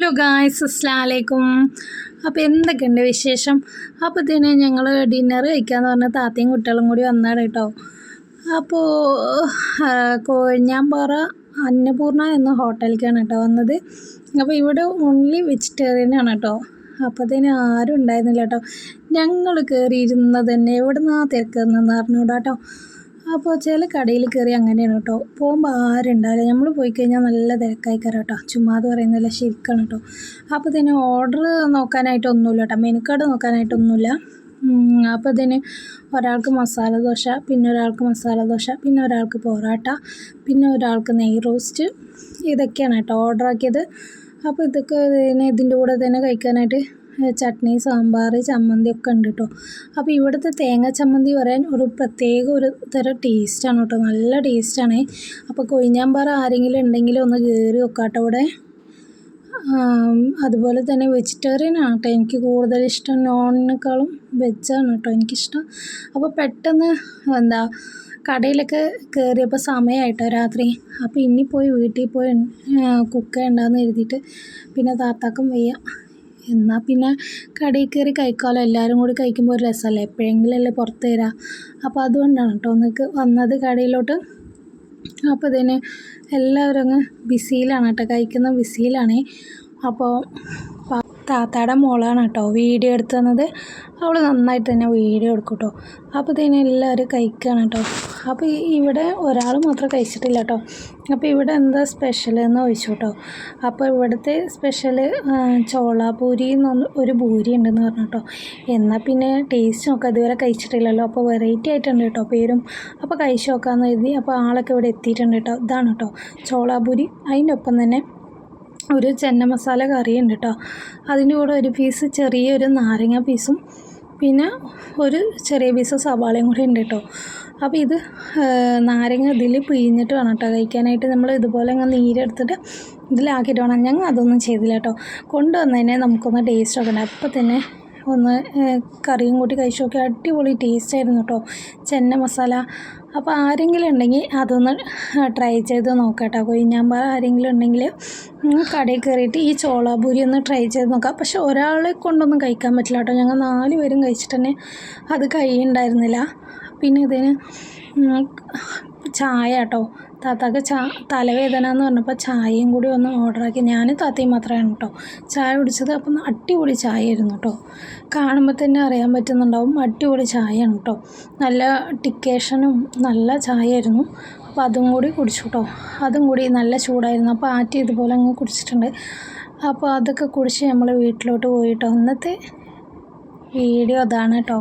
Hello guys, അസ്സലാമു അലൈക്കും. അപ്പോൾ എന്തൊക്കെയുണ്ട് വിശേഷം? അപ്പോൾ ഇതിന് ഞങ്ങൾ ഡിന്നർ കഴിക്കാമെന്ന് പറഞ്ഞാൽ താത്തയും കുട്ടികളും കൂടി വന്നാണ് കേട്ടോ. അപ്പോൾ കൊഴിഞ്ഞാമ്പാറ അന്നപൂർണ എന്ന ഹോട്ടലിലേക്കാണ് കേട്ടോ വന്നത്. അപ്പോൾ ഇവിടെ ഓൺലി വെജിറ്റേറിയൻ ആണ് കേട്ടോ. അപ്പോൾ അതിന് ആരും ഉണ്ടായിരുന്നില്ല കേട്ടോ. ഞങ്ങൾ കയറിയിരുന്നത് തന്നെ എവിടെ നിന്നാണ് തിരക്കുന്നതെന്ന് അറിഞ്ഞൂടാ കേട്ടോ. അപ്പോൾ ചില കടയിൽ കയറി അങ്ങനെയാണ് കേട്ടോ. പോകുമ്പോൾ ആരും ഉണ്ടാവില്ല. നമ്മൾ പോയി കഴിഞ്ഞാൽ നല്ല തിരക്കായിക്കാരം കേട്ടോ. ചുമ്മാതെ പറയുന്നില്ല, ശരിക്കാണ് കേട്ടോ. അപ്പോൾ ഇതിന് ഓർഡർ നോക്കാനായിട്ടൊന്നുമില്ല കേട്ടോ. മെനു കാർഡ് നോക്കാനായിട്ടൊന്നുമില്ല. അപ്പോൾ ഇതിന് ഒരാൾക്ക് മസാല ദോശ, പിന്നെ ഒരാൾക്ക് മസാല ദോശ, പിന്നെ ഒരാൾക്ക് പൊറോട്ട, പിന്നെ ഒരാൾക്ക് നെയ് റോസ്റ്റ്, ഇതൊക്കെയാണ് കേട്ടോ ഓർഡർ ആക്കിയത്. അപ്പോൾ ഇതൊക്കെ ഇതിൻ്റെ കൂടെ തന്നെ കഴിക്കാനായിട്ട് ചട്നി, സാമ്പാർ, ചമ്മന്തി ഒക്കെ ഉണ്ട് കേട്ടോ. അപ്പോൾ ഇവിടുത്തെ തേങ്ങ ചമ്മന്തി പറയാൻ ഒരു പ്രത്യേക ഒരു തരം ടേസ്റ്റാണ് കേട്ടോ. നല്ല ടേസ്റ്റാണ്. അപ്പോൾ കൊഴിഞ്ഞാമ്പാറ ആരെങ്കിലും ഉണ്ടെങ്കിൽ ഒന്ന് കയറി വെക്കാട്ടോ ഇവിടെ. അതുപോലെ തന്നെ വെജിറ്റേറിയൻ ആണ് കേട്ടോ എനിക്ക് കൂടുതൽ ഇഷ്ടം. നോണിനേക്കാളും വെജാണ് കേട്ടോ എനിക്കിഷ്ടം. അപ്പോൾ പെട്ടെന്ന് കടയിലൊക്കെ കയറിയപ്പോൾ സമയമായിട്ടോ രാത്രി. അപ്പോൾ ഇനി പോയി വീട്ടിൽ പോയി കുക്ക് ചെയ്യണ്ടെന്ന് എഴുതിയിട്ട് പിന്നെ താത്താക്കും വയ്യ. എന്നാൽ പിന്നെ കടയിൽ കയറി കഴിക്കാമല്ലോ. എല്ലാവരും കൂടി കഴിക്കുമ്പോൾ ഒരു രസമല്ലേ, എപ്പോഴെങ്കിലും അല്ലേ പുറത്ത് തരാം. അപ്പോൾ അതുകൊണ്ടാണ് കേട്ടോ ഒന്നിക്ക് വന്നത് കടയിലോട്ട്. അപ്പോൾ ഇതിന് എല്ലാവരും അങ്ങ് ബിസിയിലാണ് കേട്ടോ, കഴിക്കുന്ന ബിസിയിലാണ്. അപ്പോൾ താത്താടെ മോളാണ് കേട്ടോ വീഡിയോ എടുത്തു തന്നത്. അവൾ നന്നായിട്ട് തന്നെ വീഡിയോ എടുക്കും കേട്ടോ. അപ്പോൾ ഇതിന് എല്ലാവരും കഴിക്കുകയാണ് കേട്ടോ. അപ്പോൾ ഇവിടെ ഒരാൾ മാത്രം കഴിച്ചിട്ടില്ല കേട്ടോ. അപ്പോൾ ഇവിടെ എന്താ സ്പെഷ്യൽ എന്ന് ചോദിച്ചു കേട്ടോ. അപ്പോൾ ഇവിടുത്തെ സ്പെഷ്യൽ ചോളാപൂരി എന്നൊന്ന് ഒരു പൂരി ഉണ്ടെന്ന് പറഞ്ഞു കേട്ടോ. എന്നാൽ പിന്നെ ടേസ്റ്റ് നോക്കാം, ഇതുവരെ കഴിച്ചിട്ടില്ലല്ലോ. അപ്പോൾ വെറൈറ്റി ആയിട്ടുണ്ട് കേട്ടോ പേരും. അപ്പോൾ കഴിച്ച് നോക്കാമെന്ന് കരുതി. അപ്പോൾ ആളൊക്കെ ഇവിടെ എത്തിയിട്ടുണ്ട് കേട്ടോ. ഇതാണ് കേട്ടോ ചോളാപൂരി. അതിൻ്റെ ഒപ്പം തന്നെ ഒരു ചെന്ന മസാല കറിയുണ്ട് കേട്ടോ. അതിൻ്റെ കൂടെ ഒരു പീസ് ചെറിയൊരു നാരങ്ങ പീസും പിന്നെ ഒരു ചെറിയ പീസ് സവാളയും കൂടി ഉണ്ട് കേട്ടോ. അപ്പോൾ ഇത് നാരങ്ങ ഇതിൽ പിഴിഞ്ഞിട്ട് വേണം കേട്ടോ കഴിക്കാനായിട്ട്. നമ്മൾ ഇതുപോലെ അങ്ങ് നീരെടുത്തിട്ട് ഇതിലാക്കിയിട്ട് വേണം. ഞങ്ങൾ അതൊന്നും ചെയ്തില്ല കേട്ടോ. കൊണ്ടുവന്നതിനെ നമുക്കൊന്ന് ടേസ്റ്റ് നോക്കണ്ടേ. അപ്പോൾ തന്നെ ഒന്ന് കറിയും കൂട്ടി കഴിച്ച് നോക്കി. അടിപൊളി ടേസ്റ്റ് ആയിരുന്നു കേട്ടോ ചെന്ന മസാല. അപ്പോൾ ആരെങ്കിലും ഉണ്ടെങ്കിൽ അതൊന്ന് ട്രൈ ചെയ്ത് നോക്കാം. കൊഴിഞ്ഞാമ്പാറ ആരെങ്കിലും ഉണ്ടെങ്കിൽ കടയിൽ കയറിയിട്ട് ഈ ചോളാപൂരി ഒന്ന് ട്രൈ ചെയ്ത് നോക്കാം. പക്ഷെ ഒരാളെ കൊണ്ടൊന്നും കഴിക്കാൻ പറ്റില്ല കേട്ടോ. ഞങ്ങൾ 4 പേരും കഴിച്ചിട്ട് തന്നെ അത് കഴിയുണ്ടായിരുന്നില്ല. പിന്നെ ഇതിന് ചായ കേട്ടോ. താത്താക്ക് തലവേദന എന്ന് പറഞ്ഞപ്പോൾ ചായയും കൂടി ഒന്ന് ഓർഡറാക്കി. ഞാനും താത്തയും മാത്രമാണ് കേട്ടോ ചായ കുടിച്ചത്. അപ്പം അടിപൊളി ചായ ആയിരുന്നു കേട്ടോ. കാണുമ്പോൾ തന്നെ അറിയാൻ പറ്റുന്നുണ്ടാവും അടിപൊളി ചായയാണ് കേട്ടോ. നല്ല ടിക്കേഷനും നല്ല ചായ ആയിരുന്നു. അപ്പോൾ അതും കൂടി കുടിച്ചു കേട്ടോ. അതും കൂടി നല്ല ചൂടായിരുന്നു. അപ്പോൾ ആറ്റി ഇതുപോലെ അങ്ങ് കുടിച്ചിട്ടുണ്ട്. അപ്പോൾ അതൊക്കെ കുടിച്ച് നമ്മൾ വീട്ടിലോട്ട് പോയിട്ടോ. ഇന്നത്തെ വീഡിയോ അതാണ് കേട്ടോ.